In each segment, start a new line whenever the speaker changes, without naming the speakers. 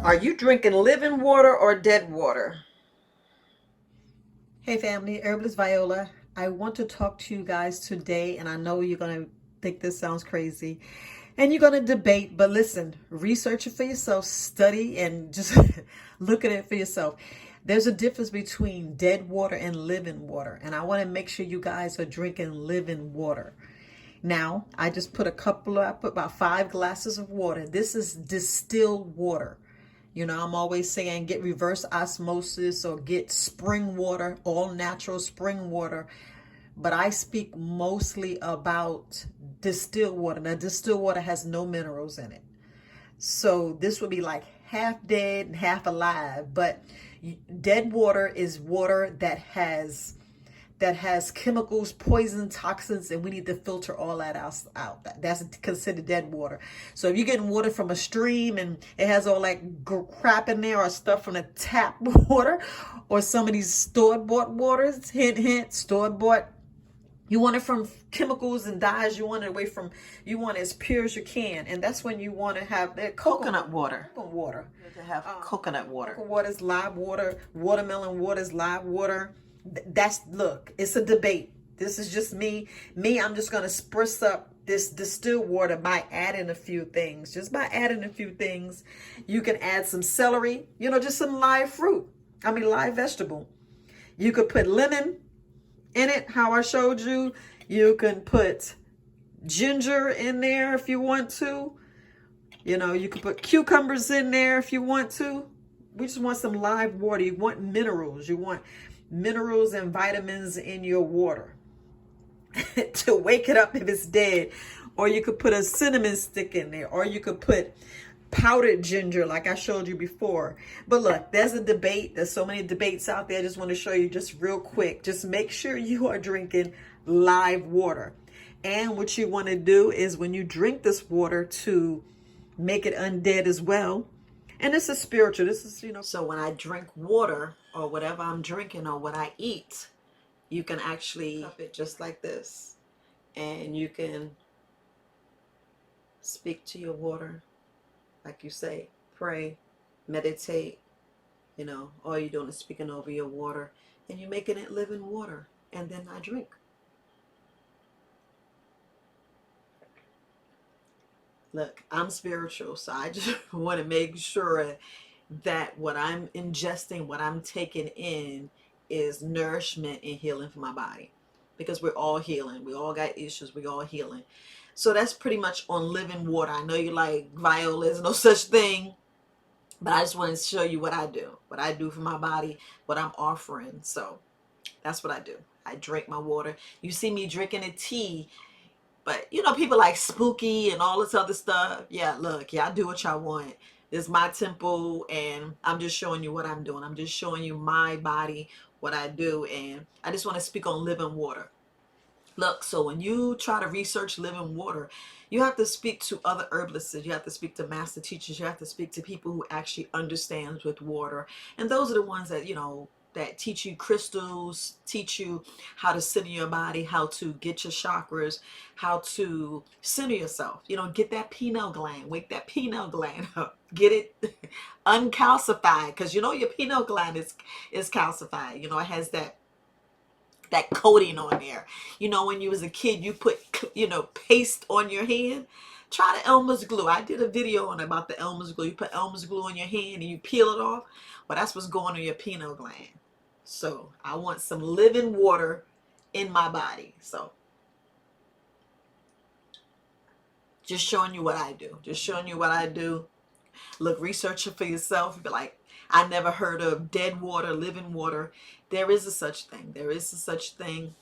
Are you drinking living water or dead water? Hey family, Herbalist Viola. I want to talk to you guys today, and I know you're going to think this sounds crazy and you're going to debate, but listen, research it for yourself, study, and just look at it for yourself. There's a difference between dead water and living water, and I want to make sure you guys are drinking living water. Now, I put about 5 glasses of water. This is distilled water. You know, I'm always saying get reverse osmosis or get spring water, all natural spring water. But I speak mostly about distilled water. Now, distilled water has no minerals in it. So this would be like half dead and half alive. But dead water is water that has chemicals, poison, toxins, and we need to filter all that out. That's considered dead water. So if you're getting water from a stream and it has all that crap in there, or stuff from the tap water, or some of these store-bought waters, hint, hint, store-bought, you want it from chemicals and dyes. You want it away from, you want it as pure as you can. And that's when you want to have that coconut water. To have coconut water. Coconut water is live water. Watermelon water is live water. Look, it's a debate. This is just me. I'm just going to spruce up this distilled water by adding a few things. Just by adding a few things. You can add some celery, just some live fruit. Live vegetable. You could put lemon in it, how I showed you. You can put ginger in there if you want to. You could put cucumbers in there if you want to. We just want some live water. You want minerals. You want minerals and vitamins in your water to wake it up if it's dead. Or you could put a cinnamon stick in there, or you could put powdered ginger like I showed you before. But look, there's a debate. There's so many debates out there. I just want to show you just real quick. Just make sure you are drinking live water. And what you want to do is when you drink this water to make it undead as well. And this is spiritual. This is, So when I drink water or whatever I'm drinking or what I eat, you can actually cup it just like this. And you can speak to your water. Like you say, pray, meditate, all you're doing is speaking over your water, and you're making it living water. And then I drink. Look, I'm spiritual, so I just want to make sure that what I'm ingesting, what I'm taking in is nourishment and healing for my body. Because we're all healing. We all got issues. We all healing. So that's pretty much on living water. I know you're like, Viola, there's no such thing. But I just want to show you what I do for my body, what I'm offering. So that's what I do. I drink my water. You see me drinking a tea. But, people like spooky and all this other stuff. Yeah, look, y'all do what y'all want. This is my temple, and I'm just showing you what I'm doing. I'm just showing you my body, what I do. And I just want to speak on living water. Look, so when you try to research living water, you have to speak to other herbalists. You have to speak to master teachers. You have to speak to people who actually understand with water. And those are the ones that, that teach you crystals, teach you how to center your body, how to get your chakras, how to center yourself. Get that pineal gland, wake that pineal gland up, get it uncalcified, because your pineal gland is calcified. It has that coating on there. When you was a kid, you put, paste on your hand. Try the Elmer's glue. I did a video on about the Elmer's glue. You put Elmer's glue on your hand and you peel it off. Well, that's what's going on your pineal gland. So I want some living water in my body. So just showing you what I do. Just showing you what I do. Look, research it for yourself. You'll be like, I never heard of dead water, living water. There is a such thing. There is a such thing.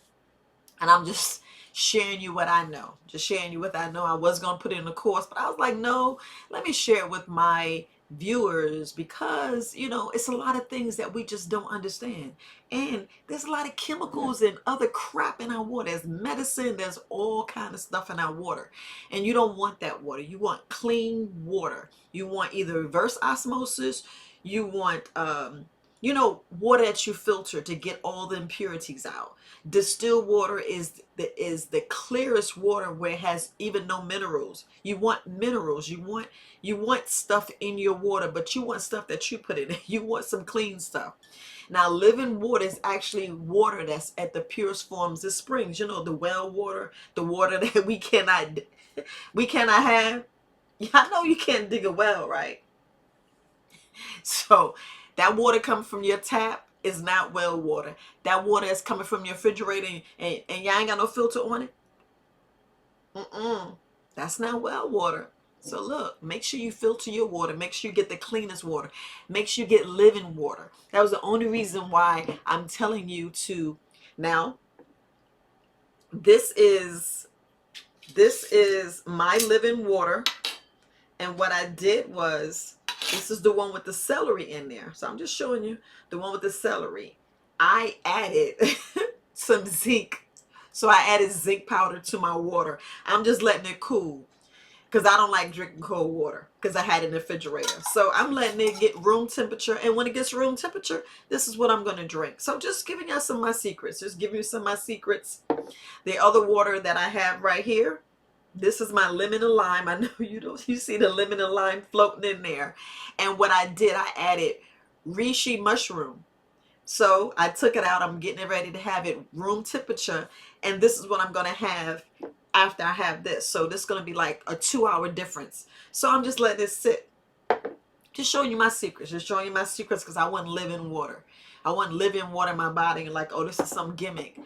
And I'm just sharing you what I know. Just sharing you what I know. I was going to put it in a course, but I was like, no, let me share it with my viewers, because, it's a lot of things that we just don't understand. And there's a lot of chemicals and other crap in our water. There's medicine. There's all kind of stuff in our water. And you don't want that water. You want clean water. You want either reverse osmosis. You want, water that you filter to get all the impurities out. Distilled water is the clearest water where it has even no minerals. You want minerals. You want stuff in your water, but you want stuff that you put in it. You want some clean stuff. Now, living water is actually water that's at the purest forms of springs. The well water, the water that we cannot have. Yeah, I know you can't dig a well, right? So that water coming from your tap is not well water. That water is coming from your refrigerator and y'all ain't got no filter on it. That's not well water. So look, make sure you filter your water. Make sure you get the cleanest water. Make sure you get living water. That was the only reason why I'm telling you to. Now, this is my living water. And what I did was, this is the one with the celery in there. So I'm just showing you the one with the celery. I added some zinc. So I added zinc powder to my water. I'm just letting it cool because I don't like drinking cold water because I had it in the refrigerator. So I'm letting it get room temperature. And when it gets room temperature, this is what I'm going to drink. So just giving you some of my secrets. Just giving you some of my secrets. The other water that I have right here, this is my lemon and lime. I know you see the lemon and lime floating in there. And what I did, I added reishi mushroom. So I took it out. I'm getting it ready to have it room temperature. And this is what I'm going to have after I have this. So this is going to be like a 2-hour difference. So I'm just letting it sit. Just showing you my secrets. Just showing you my secrets because I want living water. I want living water in my body. And like, oh, this is some gimmick.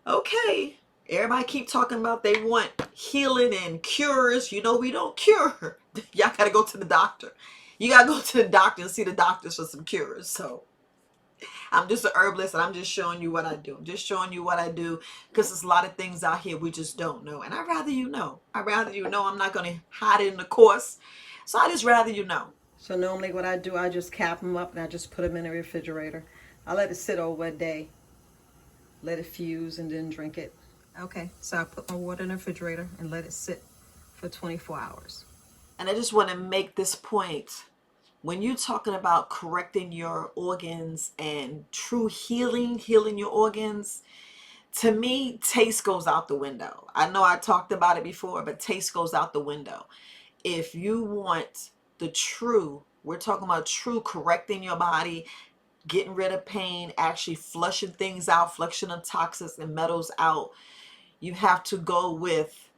Okay. Everybody keep talking about they want healing and cures. We don't cure. Y'all got to go to the doctor. You got to go to the doctor and see the doctors for some cures. So I'm just an herbalist and I'm just showing you what I do. I'm just showing you what I do because there's a lot of things out here we just don't know. And I'd rather you know. I'd rather you know. I'm not going to hide it in the course. So I just rather you know. So normally what I do, I just cap them up and I just put them in the refrigerator. I let it sit over a day. Let it fuse and then drink it. Okay, so I put my water in the refrigerator and let it sit for 24 hours. And I just want to make this point. When you're talking about correcting your organs and true healing your organs, to me, taste goes out the window. I know I talked about it before, but taste goes out the window. If you want we're talking about true correcting your body, getting rid of pain, actually flushing things out, flushing the toxins and metals out, you have to go with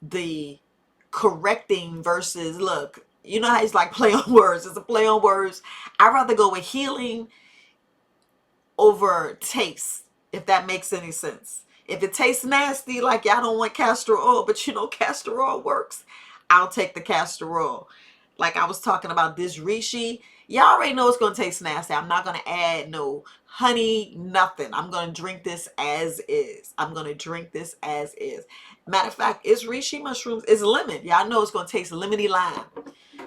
the correcting versus, look, you know how it's like play on words. It's a play on words. I'd rather go with healing over taste, if that makes any sense. If it tastes nasty, like y'all don't want castor oil, but castor oil works, I'll take the castor oil. Like I was talking about this reishi, y'all already know it's going to taste nasty. I'm not going to add no honey, nothing. I'm going to drink this as is. I'm going to drink this as is. Matter of fact, it's reishi mushrooms. It's lemon. Y'all know it's going to taste lemony lime.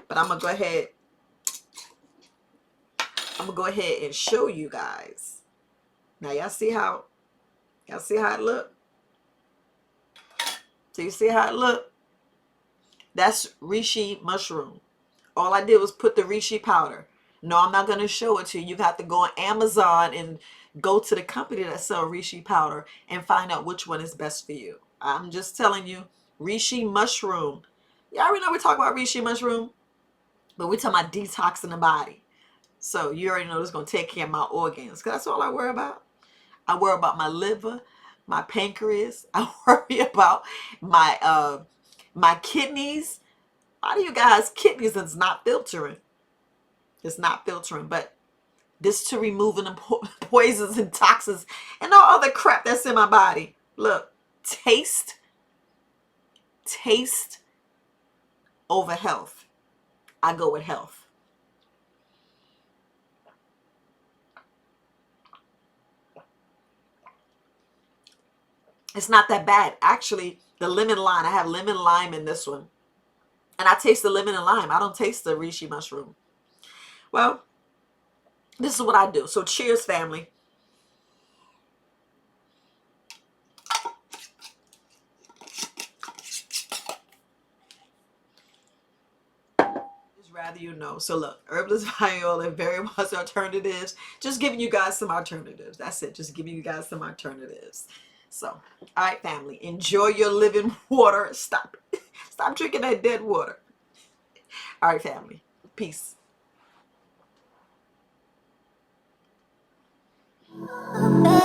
But I'm going to go ahead and show you guys. Now y'all see how it look? So you see how it look? That's reishi mushroom. All I did was put the reishi powder. No, I'm not going to show it to you. You have to go on Amazon and go to the company that sells reishi powder and find out which one is best for you. I'm just telling you, reishi mushroom. You already know we talk about reishi mushroom, but we're talking about detoxing the body. So you already know it's going to take care of my organs. Because that's all I worry about. I worry about my liver, my pancreas. I worry about my kidneys. A lot of you guys, kidneys is not filtering. It's not filtering, but this to removing the poisons and toxins and all other crap that's in my body. Look, taste over health. I go with health. It's not that bad. Actually, the lemon lime, I have lemon lime in this one. And I taste the lemon and lime. I don't taste the reishi mushroom. Well, this is what I do. So cheers, family. Just rather rather you know. So look, herbalist Viola, very much alternatives. Just giving you guys some alternatives. That's it. Just giving you guys some alternatives. So, all right, family, enjoy your living water. Stop it. Stop drinking that dead water. All right, family. Peace.
Baby.